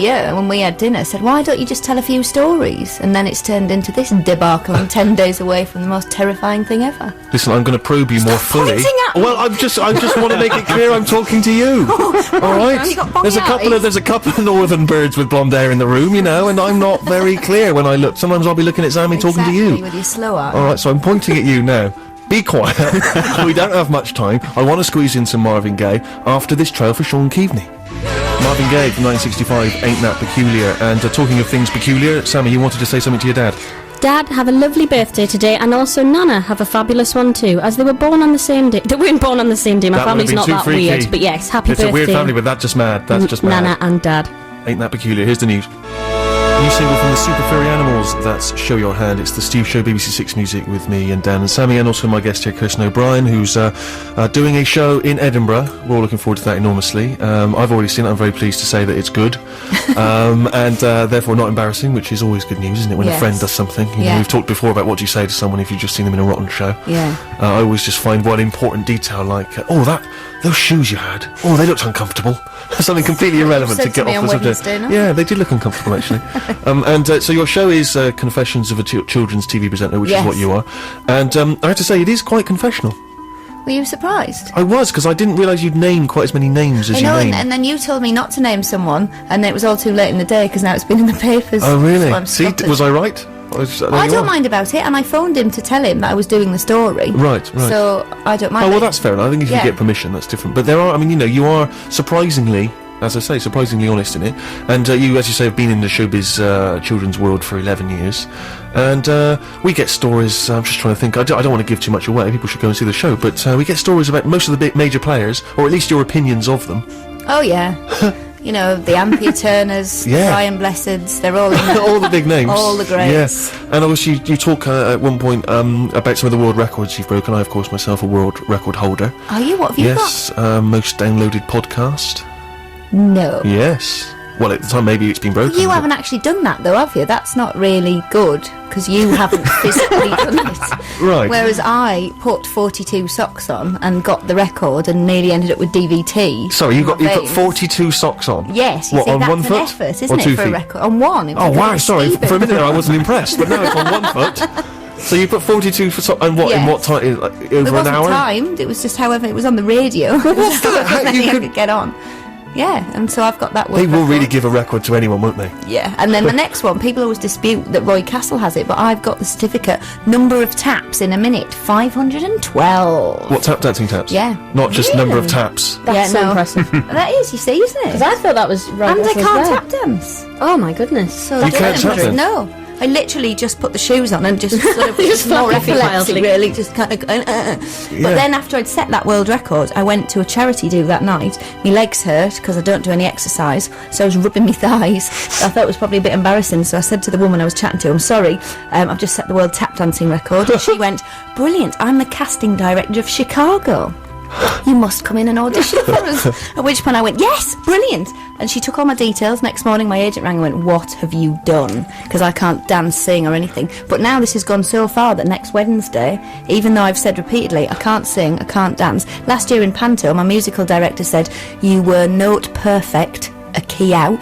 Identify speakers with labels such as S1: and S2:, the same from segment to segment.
S1: Yeah, when we had dinner, said, why don't you just tell a few stories? And then it's turned into this debacle. I'm 10 days away from the most terrifying thing ever.
S2: Listen, I'm going to probe you more fully. Well, I just want to make it clear I'm talking to you. All right? There's a couple of northern birds with blonde hair in the room, you know, and I'm not very clear when I look. Sometimes I'll be looking at Sammy talking to you.
S1: With your slow eye.
S2: All right, so I'm pointing at you now. Be quiet. We don't have much time. I want to squeeze in some Marvin Gaye after this trail for Sean Keaveney. Marvin Gaye from 1965, Ain't That Peculiar. And talking of things peculiar, Sammy, you wanted to say something to your dad?
S3: Dad, have a lovely birthday today, and also Nana, have a fabulous one too, as they were born on the same day. They weren't born on the same day, my family's not that weird, but yes, happy birthday.
S2: It's a weird family, but that's just mad,
S3: Nana and Dad.
S2: Ain't That Peculiar. Here's the news. New single from the Super Furry Animals, that's Show Your Hand. It's the Steve Show, BBC Six Music, with me and Dan and Sammy, and also my guest here, Kirsten O'Brien, who's doing a show in Edinburgh. We're all looking forward to that enormously. I've already seen it. I'm very pleased to say that it's good, and therefore not embarrassing, which is always good news, isn't it, when a friend does something. You know, we've talked before about what do you say to someone if you've just seen them in a rotten show. I always just find one important detail, like, those shoes you had, they looked uncomfortable. Something completely irrelevant to get off the subject. Yeah, they did look uncomfortable, actually. So your show is Confessions of a Children's TV Presenter, which is what you are. And I have to say, it is quite confessional.
S1: Were you surprised?
S2: I was, because I didn't realise you'd name quite as many names as you named.
S1: And then you told me not to name someone, and it was all too late in the day, because now it's been in the papers.
S2: Oh, really? See, was I right?
S1: I don't mind about it, and I phoned him to tell him that I was doing the story.
S2: Right.
S1: So I don't mind.
S2: Oh, well, that's fair enough. I think if you get permission, that's different. But there are, you are surprisingly, as I say, surprisingly honest in it. And you, as you say, have been in the showbiz children's world for 11 years. And we get stories, I'm just trying to think, I don't want to give too much away, people should go and see the show, but we get stories about most of the big major players, or at least your opinions of them.
S1: Oh, yeah. You know, the Ampere Turners, the Brian Blesseds, they're all in there.
S2: All the big names.
S1: All the greats.
S2: Yes. And obviously you talk at one point about some of the world records you've broken. I, of course, myself, a world record holder.
S1: Are you? What have you got?
S2: Yes, most downloaded podcast.
S1: No.
S2: Yes. Well, at the time, maybe it's been broken.
S1: You haven't actually done that, though, have you? That's not really good, because you haven't physically done it.
S2: Right.
S1: Whereas I put 42 socks on and got the record and nearly ended up with DVT.
S2: Sorry, you put 42 socks on?
S1: Yes. You see,
S2: on
S1: that's
S2: one
S1: an
S2: foot?
S1: effort, isn't it, for a record? On one.
S2: Oh, wow, sorry. For a minute there, I wasn't impressed, but now it's on 1 foot. So you put 42 for socks, and what, in what time? Over an hour?
S1: It wasn't timed, it was just however it was on the radio.
S2: What's that?
S1: How you could get on. Yeah, and so I've got that one.
S2: They will really give a record to anyone, won't they?
S1: Yeah, and then the next one, people always dispute that Roy Castle has it, but I've got the certificate. Number of taps in a minute, 512.
S2: What, tap dancing taps?
S1: Yeah.
S2: Not just number of taps?
S3: That's so impressive.
S1: That is, you see, isn't it?
S3: Because I thought that was right.
S1: And I can't tap dance.
S3: Oh my goodness.
S1: So
S2: you can't tap dance?
S1: No. I literally just put the shoes on and just sort of just more epilepsy, really, just kind of going, But then after I'd set that world record, I went to a charity do that night. My legs hurt because I don't do any exercise, so I was rubbing my thighs. I thought it was probably a bit embarrassing, so I said to the woman I was chatting to, I'm sorry, I've just set the world tap dancing record. And she went, brilliant, I'm the casting director of Chicago. You must come in and audition for us. At which point I went, yes, brilliant. And she took all my details. Next morning my agent rang and went, what have you done? Because I can't dance, sing or anything. But now this has gone so far that next Wednesday, even though I've said repeatedly I can't sing, I can't dance, last year in Panto my musical director said, you were note perfect, a key out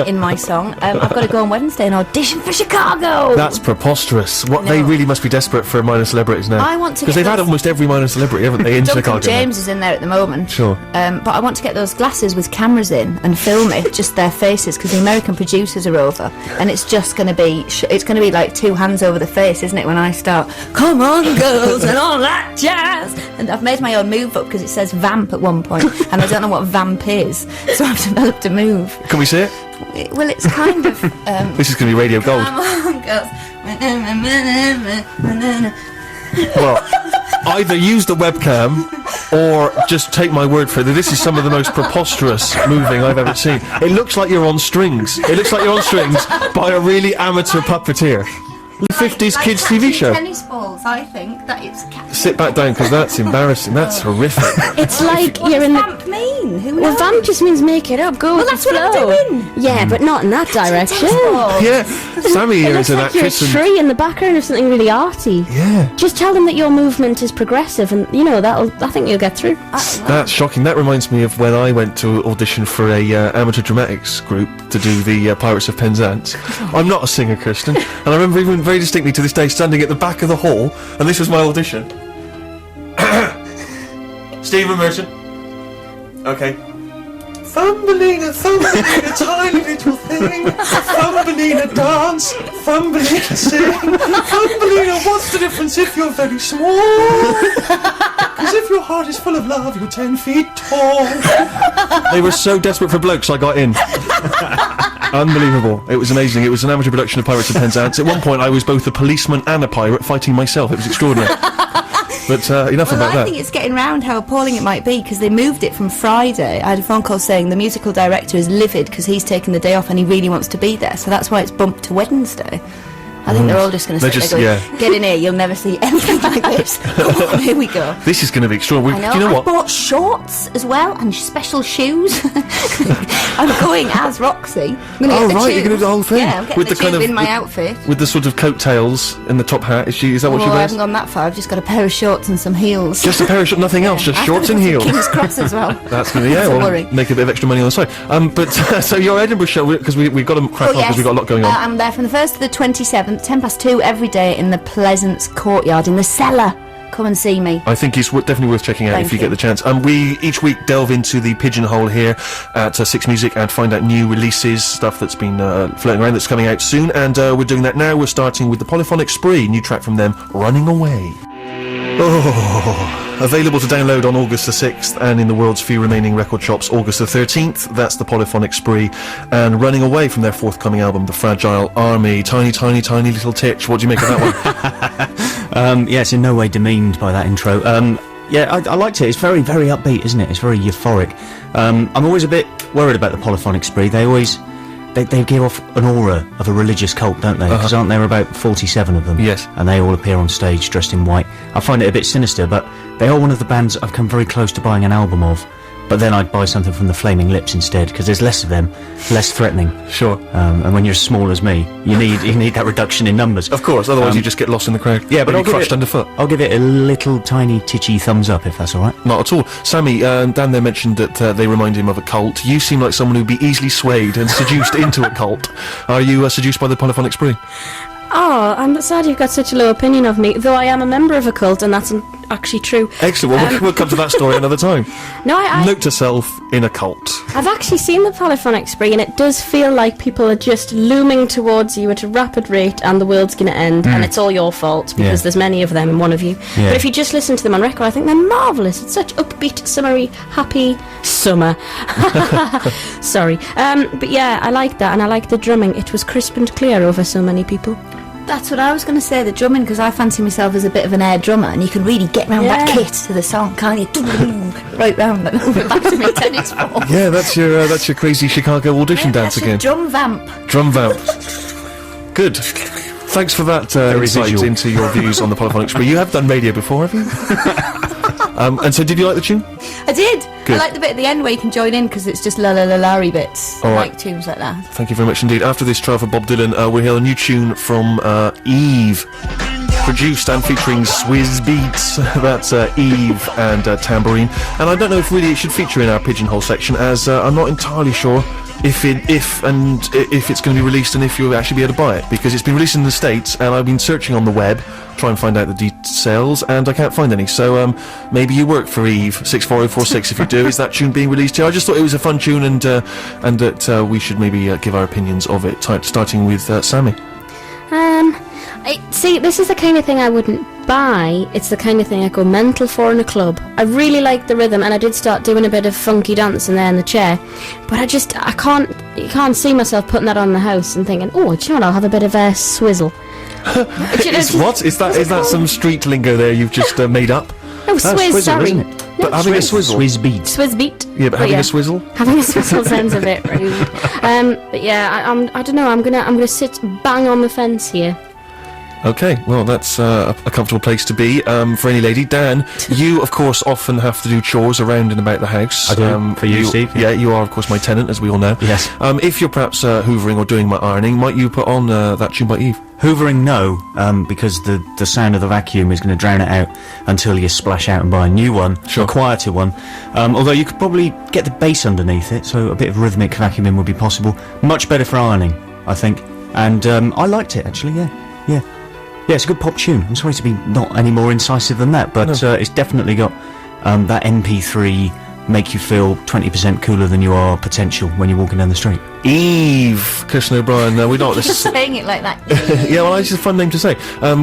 S1: in my song. I've got to go on Wednesday and audition for Chicago.
S2: That's preposterous. They really must be desperate for minor celebrities now.
S1: I want to,
S2: because they've had almost every minor celebrity, haven't they, in Chicago?
S1: Duncan James is in there at the moment.
S2: Sure.
S1: But I want to get those glasses with cameras in and film it, just their faces, because the American producers are over, and it's just going to be it's going to be like two hands over the face, isn't it, when I start come on girls and all that jazz. And I've made my own move up because it says vamp at one point and I don't know what vamp is, so I've developed a move.
S2: Can we see it?
S1: Well, it's kind of
S2: this is going to be radio gold.
S1: Come on girls.
S2: Well, either use the webcam or just take my word for it. This is some of the most preposterous moving I've ever seen. It looks like you're on strings. It looks like you're on strings by a really amateur puppeteer. The 50s kids TV show.
S1: Tennis balls, I think that it's.
S2: Sit back down, because that's embarrassing. That's horrific.
S3: It's like you're in the.
S1: Vamp mean? mean? Who knows?
S3: Well, vamp just means make it up. Go with the flow.
S1: That's what I'm doing.
S3: Yeah, but not in that direction.
S2: Yeah, Sammy here is an
S3: Like you're a
S2: actress.
S3: tree in the background of something really arty.
S2: Yeah.
S3: Just tell them that your movement is progressive, and I think you'll get through.
S2: That's shocking. That reminds me of when I went to audition for a amateur dramatics group to do the Pirates of Penzance. I'm not a singer, Kirsten, and I remember even very distinctly to this day standing at the back of the hall, and this was my audition. Stephen Merchant. Okay. Thumbelina, Thumbelina, tiny little thing. Thumbelina dance, Thumbelina sing. Thumbelina, what's the difference if you're very small? Because if your heart is full of love, you're 10 feet tall. They were so desperate for blokes, I got in. Unbelievable. It was amazing. It was an amateur production of Pirates of Penzance. At one point, I was both a policeman and a pirate fighting myself. It was extraordinary. But enough about that.
S1: I think it's getting round how appalling it might be, because they moved it from Friday. I had a phone call saying the musical director is livid because he's taken the day off and he really wants to be there, so that's why it's bumped to Wednesday. I think they're all just going to sit there going, get in here, you'll never see anything like this. Come on, here we go.
S2: This is going to be extraordinary.
S1: I know,
S2: do you know what?
S1: I bought shorts as well and special shoes. I'm going as Roxy. I'm
S2: You're going to do the whole thing?
S1: Yeah, I'm getting the tube in my outfit.
S2: With the sort of coattails and the top hat. Is that what she wears?
S1: I haven't gone that far, I've just got a pair of shorts and some heels.
S2: Just a pair of shorts, nothing else, just shorts and heels.
S1: King's Cross as well.
S2: That's going to, make a bit of extra money on the side. But, so your Edinburgh show, because we've got to crack on because we've got a lot going on.
S1: I'm there from the 1st to the 27th, 2:10 every day in the Pleasance Courtyard, in the cellar. Come and see me.
S2: I think it's definitely worth checking out if you get the chance. We each week delve into the pigeonhole here at Six Music and find out new releases, stuff that's been floating around that's coming out soon, and we're doing that now. We're starting with the Polyphonic Spree, new track from them, Running Away. Oh, available to download on August the 6th and in the world's few remaining record shops August the 13th. That's the Polyphonic Spree, and Running Away from their forthcoming album, The Fragile Army. Tiny, tiny, tiny little titch. What do you make of that one?
S4: Yeah, it's in no way demeaned by that intro. Yeah, I liked it. It's very, very upbeat, isn't it? It's very euphoric. I'm always a bit worried about the Polyphonic Spree. They give off an aura of a religious cult, don't they? Because aren't there about 47 of them?
S2: Yes.
S4: And they all appear on stage dressed in white. I find it a bit sinister, but they are one of the bands I've come very close to buying an album of. But then I'd buy something from the Flaming Lips instead, because there's less of them, less threatening.
S2: Sure.
S4: And when you're as small as me, you need that reduction in numbers.
S2: Of course, otherwise you just get lost in the crowd.
S4: Yeah, but
S2: I'll crushed underfoot.
S4: I'll give it a little tiny titchy thumbs up, if that's all right.
S2: Not at all. Sammy, Dan there mentioned that they remind him of a cult. You seem like someone who'd be easily swayed and seduced into a cult. Are you seduced by the Polyphonic Spree?
S3: Oh, I'm sad you've got such a low opinion of me, though I am a member of a cult, and that's actually true.
S2: Excellent. Well, we'll come to that story another time.
S3: No,
S2: Note to self, in a cult.
S3: I've actually seen the Polyphonic Spree, and it does feel like people are just looming towards you at a rapid rate, and the world's going to end, and it's all your fault, because there's many of them and one of you. Yeah. But if you just listen to them on record, I think they're marvellous. It's such upbeat, summery, happy summer. Sorry. But yeah, I like that, and I like the drumming. It was crisp and clear over so many people.
S1: That's what I was going to say, the drumming, because I fancy myself as a bit of an air drummer, and you can really get round that kit to the song, can't you? Right round and over back to my tennis ball.
S2: Yeah, that's your crazy Chicago audition dance again.
S1: Drum vamp.
S2: Drum vamp. Good. Thanks for that insight into your views on the Polyphonic Spree. You have done radio before, have you? And so did you like the tune?
S1: I did.
S2: Good.
S1: I like the bit at the end where you can join in, because it's just la-la-la-la-ry bits.
S2: All
S1: I
S2: right.
S1: like tunes like that.
S2: Thank you very much indeed. After this trial for Bob Dylan, we'll hear a new tune from Eve, produced and featuring Swizz Beatz. That's Eve and Tambourine. And I don't know if really it should feature in our pigeonhole section, as I'm not entirely sure if it's going to be released and if you'll actually be able to buy it, because it's been released in the States, and I've been searching on the web try and find out the details, and I can't find any. So maybe you work for Eve. 64046 if you do. Is that tune being released here? I just thought it was a fun tune, and that we should maybe give our opinions of it, starting with Sammy.
S3: See, this is the kind of thing I wouldn't buy. It's the kind of thing I go mental for in a club. I really like the rhythm, and I did start doing a bit of funky dancing there in the chair, but I can't see myself putting that on in the house and thinking, oh, do you know what, I'll have a bit of a swizzle.
S2: What? Is that some street lingo there you've just made up?
S3: Oh, swizz, sorry.
S4: Isn't it?
S2: But having a swizzle.
S4: Swizz beat.
S3: Swizz beat.
S2: Yeah, but having a swizzle.
S3: Having a swizzle sounds a bit rude. But yeah, I don't know. I'm gonna sit bang on the fence here.
S2: Okay, well, that's a comfortable place to be for any lady. Dan, you, of course, often have to do chores around and about the house.
S4: I do, for you, Steve.
S2: Yeah, you are, of course, my tenant, as we all know.
S4: Yes.
S2: If you're perhaps hoovering or doing my ironing, might you put on that tune by Eve?
S4: Hoovering, no, because the sound of the vacuum is going to drown it out until you splash out and buy a new one,
S2: Sure.
S4: a quieter one. Although you could probably get the bass underneath it, so a bit of rhythmic vacuuming would be possible. Much better for ironing, I think. And I liked it, actually, yeah. Yeah, it's a good pop tune. I'm sorry to be not any more incisive than that, but it's definitely got that MP3 make you feel 20% cooler than you are potential when you're walking down the street.
S2: Eve, Kirsten O'Brien. We're not
S1: Just saying it like that.
S2: Yeah, well, it's just a fun name to say.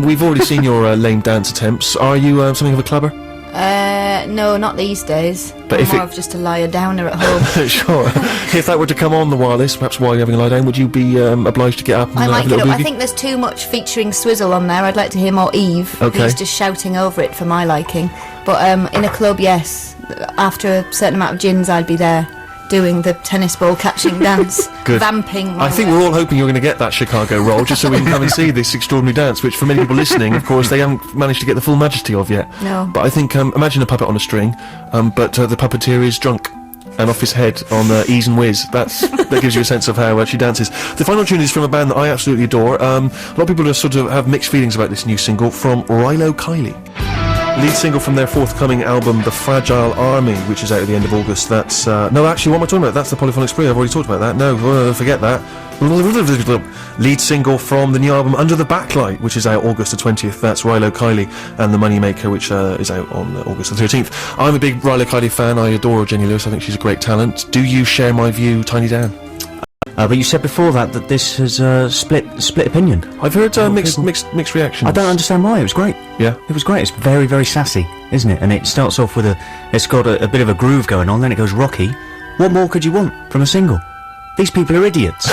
S2: We've already seen your lame dance attempts. Are you something of a clubber?
S1: No, not these days.
S2: But
S1: I'm
S2: if
S1: more
S2: it-
S1: of just a liar downer at home.
S2: Sure. If that were to come on the wireless, perhaps while you're having a lie down, would you be obliged to get up and
S1: I
S2: have
S1: might
S2: a
S1: get
S2: little
S1: up. I
S2: boogie?
S1: think there's too much featuring Swizzle on there. I'd like to hear more Eve.
S2: Okay.
S1: Who's just shouting over it for my liking. But in a club, yes. After a certain amount of gins, I'd be there doing the tennis ball catching dance,
S2: Good.
S1: vamping.
S2: I think we're all hoping you're going to get that Chicago role, just so we can come and see this extraordinary dance, which for many people listening, of course, they haven't managed to get the full majesty of yet.
S1: No.
S2: But I think, imagine a puppet on a string, but the puppeteer is drunk and off his head on Ease and Whiz. That gives you a sense of how she dances. The final tune is from a band that I absolutely adore. A lot of people just sort of have mixed feelings about this new single from Rilo Kiley. Lead single from their forthcoming album, The Fragile Army, which is out at the end of August. That's, no, actually, what am I talking about? That's the Polyphonic Spree. I've already talked about that. No, forget that. Lead single from the new album, Under the Backlight, which is out August the 20th. That's Rilo Kiley and The Moneymaker, which is out on August the 13th. I'm a big Rilo Kiley fan. I adore Jenny Lewis. I think she's a great talent. Do you share my view, Tiny Dan?
S4: But you said before that this has split opinion.
S2: I've heard mixed reactions.
S4: I don't understand why. It was great.
S2: Yeah.
S4: It was great. It's very, very sassy, isn't it? And it starts off with it's got a bit of a groove going on, then it goes rocky. What more could you want from a single? These people are idiots.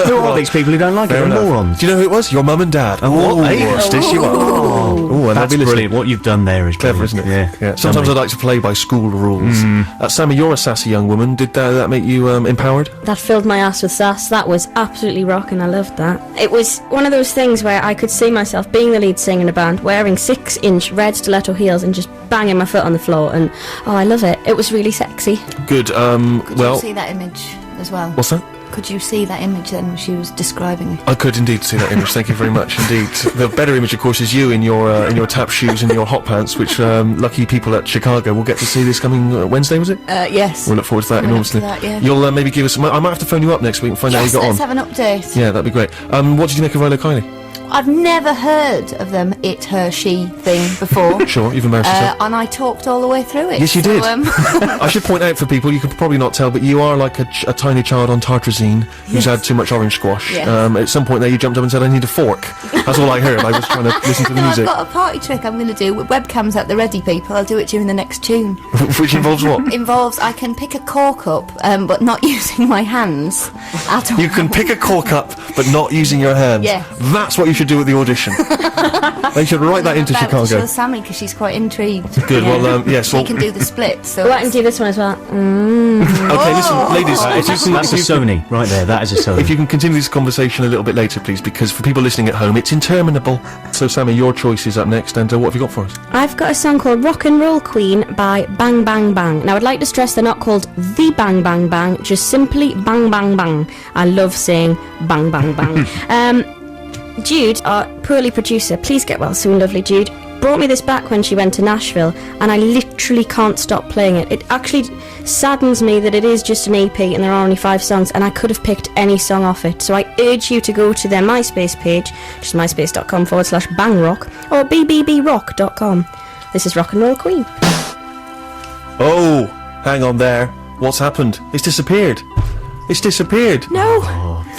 S4: Who are these people who don't like it? They're morons.
S2: Do you know who it was? Your mum and dad.
S4: Oh,
S2: hey, stitch you up. Oh, and
S4: that's
S2: they'll be
S4: brilliant. What you've done there is
S2: clever,
S4: brilliant.
S2: isn't it?
S4: Yeah.
S2: Sometimes I like to play by school rules. Sammy, you're a sassy young woman. Did that make you empowered?
S3: That filled my ass with sass. That was absolutely rocking. I loved that. It was one of those things where I could see myself being the lead singer in a band, wearing 6-inch red stiletto heels and just banging my foot on the floor. And I love it. It was really sexy.
S2: Good.
S1: Could you see that image as well?
S2: What's that?
S1: Could you see that image then when she was describing it?
S2: I could indeed see that image. Thank you very much indeed. The better image, of course, is you in your tap shoes and your hot pants, which lucky people at Chicago will get to see this coming Wednesday. Was it?
S1: Yes.
S2: We'll look forward to that enormously.
S1: Yeah.
S2: You'll maybe give us. I might have to phone you up next week and find out how you got
S1: let's
S2: on.
S1: have an update.
S2: Yeah, that'd be great. What did you make of Rilo Kiley?
S1: I've never heard of them it, her, she thing before.
S2: Sure, you've embarrassed yourself.
S1: And I talked all the way through it.
S2: Yes, you did.
S1: So,
S2: I should point out for people, you can probably not tell, but you are like a tiny child on tartrazine who's had too much orange squash.
S1: Yes.
S2: At some point there, you jumped up and said, "I need a fork." That's all I heard. I was trying to listen to the
S1: no,
S2: music.
S1: I've got a party trick I'm going to do with webcams at the ready, people. I'll do it during the next tune.
S2: Which involves what?
S1: Involves I can pick a cork up, but not using my hands at all.
S2: You can pick a cork up, but not using your hands.
S1: Yeah.
S2: That's what you should do at the audition. They should write that into
S1: About to
S2: Chicago.
S1: show Sammy because she's quite intrigued.
S2: Good. Well, yes.
S1: She
S2: Well,
S1: can do the split. So
S3: Oh, I can do this one as well.
S2: okay. Listen, ladies.
S4: That's a Sony right there. That is a Sony.
S2: If you can continue this conversation a little bit later, please, because for people listening at home, it's interminable. So, Sammy, your choice is up next, and what have you got for us?
S3: I've got a song called Rock and Roll Queen by Bang Bang Bang. Now, I'd like to stress they're not called The Bang Bang Bang, just simply Bang Bang Bang. I love saying Bang Bang Bang. Jude, our poorly producer, please get well soon, lovely Jude, brought me this back when she went to Nashville, and I literally can't stop playing it. It actually saddens me that it is just an EP and there are only 5 songs, and I could have picked any song off it. So I urge you to go to their MySpace page, just myspace.com/bangrock, or bbbrock.com. This is Rock and Roll Queen.
S2: Oh, hang on there. What's happened? It's disappeared. It's disappeared.
S3: No!